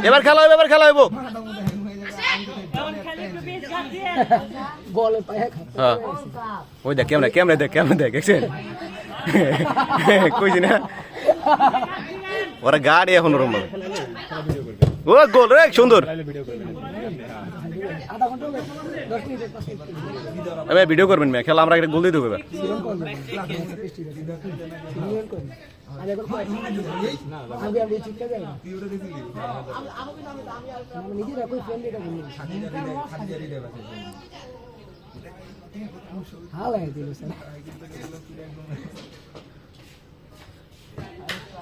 এবার খেলা হইব, এবার খেলা হইব। হ্যাঁ ওই দেখ কেমন কেমন দেখ কেমন দেখ দেখছেন কইছি না ওরা গাড়ি এখন ওরম ও গোল রে সুন্দর এবার ভিডিও করবেন মেয়ে খেলা আমরা একটা গোল দিয়ে দেবো এবার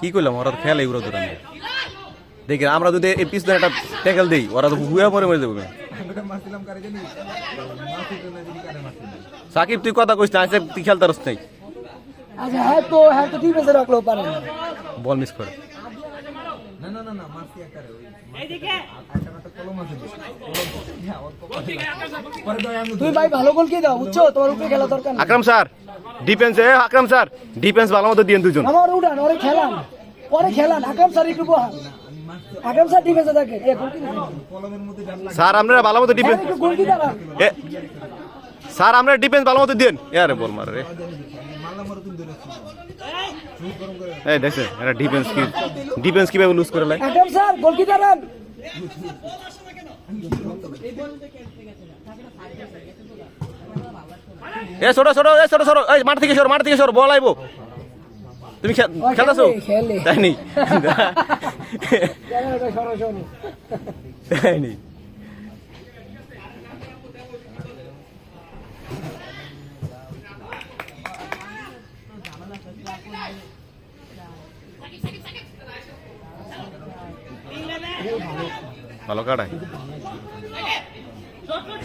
কি করলাম ওরা তো খেলে এগুলো তো দেখি আমরা যদি এই পিছনে একটা ট্যাকেল দিই ওরা তো হুয়া পরে মরে যাবে সাকিব তুই কথা কইস না তুই খেলতে পারছ নাই আচ্ছা হ্যাঁ তো ঠিক আছে রাখলো পারে বল মিস করে না না না না মাসি আকারে ওই এইদিকে তুই ভাই ভালো গোল কে দাও বুঝছো তোমার উপরে খেলা দরকার না আকরাম স্যার ডিফেন্সে আকরাম স্যার ডিফেন্স ভালো মতো দিয়েন দুজন আমার উড়ান ওরে খেলান আকরাম স্যার একটু বহান আকরাম স্যার ডিফেন্সে থাকে এ গোল কি স্যার আপনারা ভালো মতো ডিফেন্স একটু গোল কি দাঁড়ান স্যার আমরা ডিফেন্স ভালো মতো দেন আরে বল মার রে এই দেখছেন এটা ডিফেন্স কিভাবে লুজ করে লাই আকরাম স্যার গোল কি দাঁড়ান এ ছোট এই মাঠ থেকে সর বল আইবো তুমি খেলতাছো তাই নি তাই নি ভালো কাটাই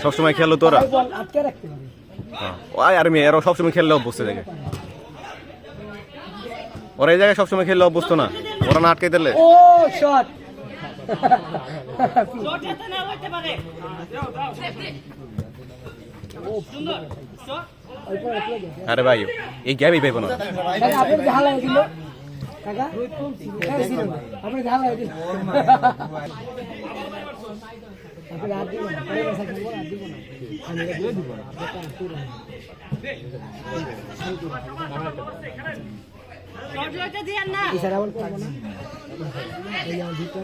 সবসময় খেলো তোরা আটকে রাখতে হবে আর মেয়ে এরা সবসময় খেললে অভ্যস্ত দেখে ওরা এই জায়গায় সবসময় খেললে অভ্যস্ত না ওরা না আটকে দিলে ও শট আরে ভাই এই গ্যাপই পাইব না আপনি ঝালা দিল কাকা আপনি ঝালা দিল আপনি রাত দিব না পরে বসা খেলবো রাত দিব না আমি দিয়ে দিব না শর্টটা দেন না ইশারা বল করব না এই যাও দিতে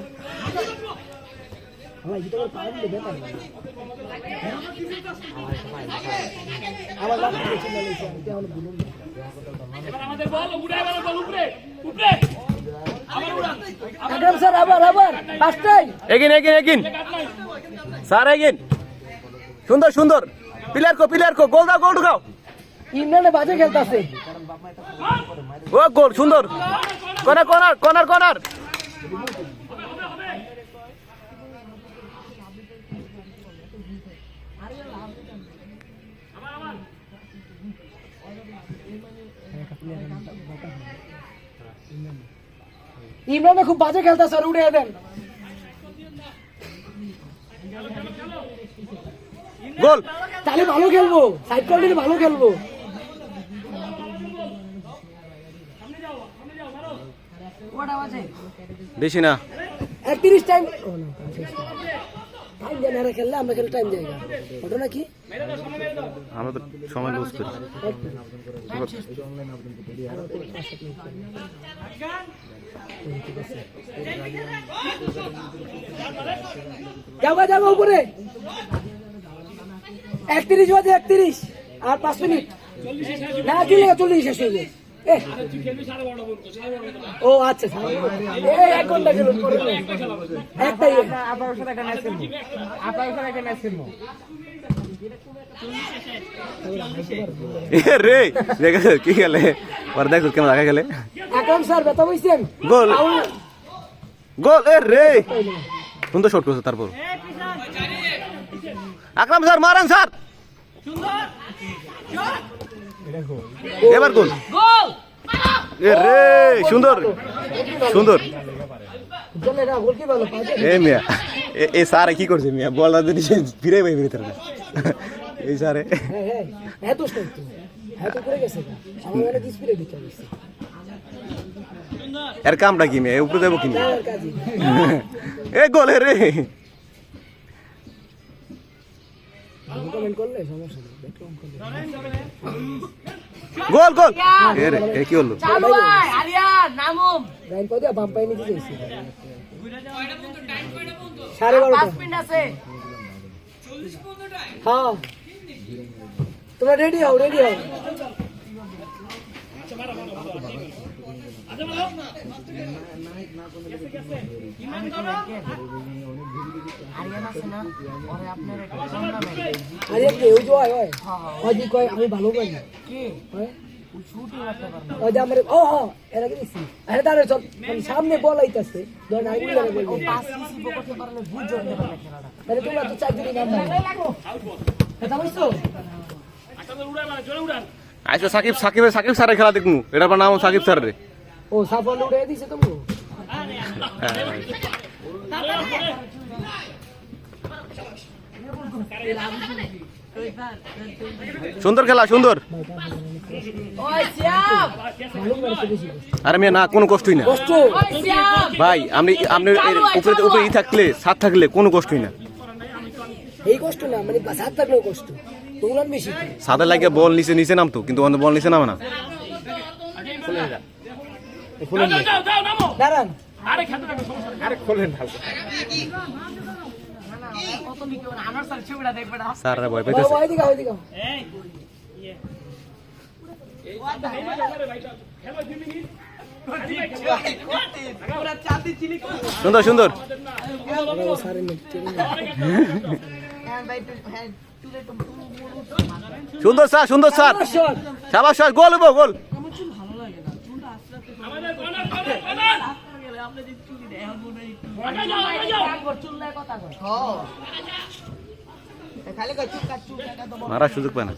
আমার এটা করে পার দিলে বেটা আমার লাভ কিছু না লেছে এটা হলো বুলুন এবার আমাদের বল উড়ে গেল বল উপরে আবার উড়ান আকরাম স্যার আবার ফাস্টাই এগিন স্যার এগিন সুন্দর প্লেয়ার কো গোল ঢুকাও ইমরানে বাজে খেলতাছে ও গোল সুন্দর কর্নার ইমরানে খুব বাজে খেলতাছে আর উড়ে দেন গোল তাহলে ভালো খেলবো সাইড কল দিলে ভালো খেলবো বেশি না 31 টাইম টাইম দেন আর খেললে আমরা খেলে টাইম দেয়গা ওটা নাকি আমরা তো সময় লুজ করি যাও উপরে 31 বাজে 31 আর 5 মিনিট না দিলে 40 শেষ হয়ে যায় ও আচ্ছা এক ঘন্টা গেল একটাই আপনার সাথে একটা ম্যাচ খেলবো রে দেখো কি খেলে আর দেখো কেমন দেখা খেলে আকরাম স্যার ব্যথা পাইছেন গোল রে সুন্দর শট করছে তারপর আকরাম স্যার মারেন স্যার এবার গোল রে সুন্দর এ মিয়া এ সারে কি করছে মিয়া বল যদি ফিরে ভাই ভিতরে এই সারে এত করে গেছে আমার কি স্পিডে দিতে এর কামটা কি মেয়ে উপরে দেবো কিনে আমার কাজই এ গোলে রে কমেন্ট করলে সমস্যা নেই ব্যাকগ্রাউন্ড করলে গোল গোল এ রে এ কি হলো চালু ভাই আরিয়ান নামুম লাইন পদে বাম পায়ে নিতে চাইছি 5 12:30 মিনিট আছে হ্যাঁ তোমরা রেডি হও আরিয়ান আছে না ওরে আপনার একটা টুর্নামেন্ট আরে কেউ তো হয় ওই দি কই আমি ভালো পারি কি হয় শুটিং করতে পারবো ওই যে আমার ও হ্যাঁ এরা কি দেখছি আরে দাঁড়াও চল সামনে বল আইতাছে ধর না আইগুলো বল ও পাস কিসি করতে পারলে বুঝো না খেলাটা আরে তোমরা তো চার দিনই নাম দাও এটা বুঝছো আচ্ছা সাকিব স্যারের খেলা দেখমু এটার নাম সাকিব স্যার রে ও সাফল উড়ে দিছে তুমি সুন্দর খেলা সুন্দর ওই সিয়াম মালুম করে বেশি আরে মেয়ে না কোনো কষ্টই না কষ্ট ওই সিয়াম ভাই আপনি উপরে থাকলে সাত থাকলে কোনো কষ্টই না এই কষ্ট না মানে সাত থাকলেও কষ্ট ওগুলো বেশি সাদা লাগে বল নিচে নামতো কিন্তু বল নিচে নামে না দাঁড়ান কত লিখে আমার স্যার ছবিটা দেখবে না স্যাররা ভয় পাইতেছে ওইদিকে সুন্দর সুন্দর হ্যাঁ ভাই হ্যাঁ তুলে তো সুন্দর স্যার শাবাশ স্যার গোল হবো গোল মারা সুযোগ পায় না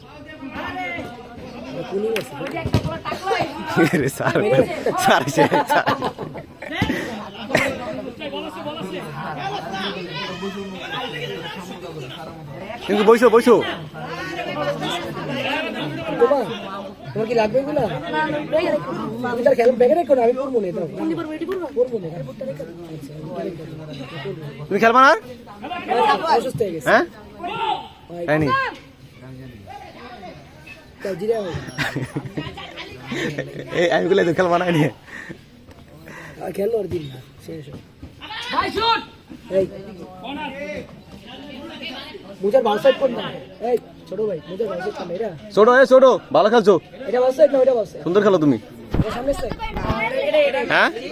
রে স্যার কিন্তু বইসো তোমার কি লাগবে না আমি তার খেলা ব্যাগে রেখো না আমি পড়বো না এটা পড়বো না তুমি খেলবা না অসুস্থ হয়ে গেছে হ্যাঁ তাই নি তাই জিরা এই আমি গুলো খেলবা না নিয়ে আর খেলো আর দিন না শেষ ভাই শুট এই মুজার বাল সাইড কর না এই ছোট ভাই মুজার বাল সাইড কর না এটা ছোট ভালো খেলছো এটা বাল সাইড না ওটা বাল সাইড সুন্দর খেলো তুমি সামনে সাইড হ্যাঁ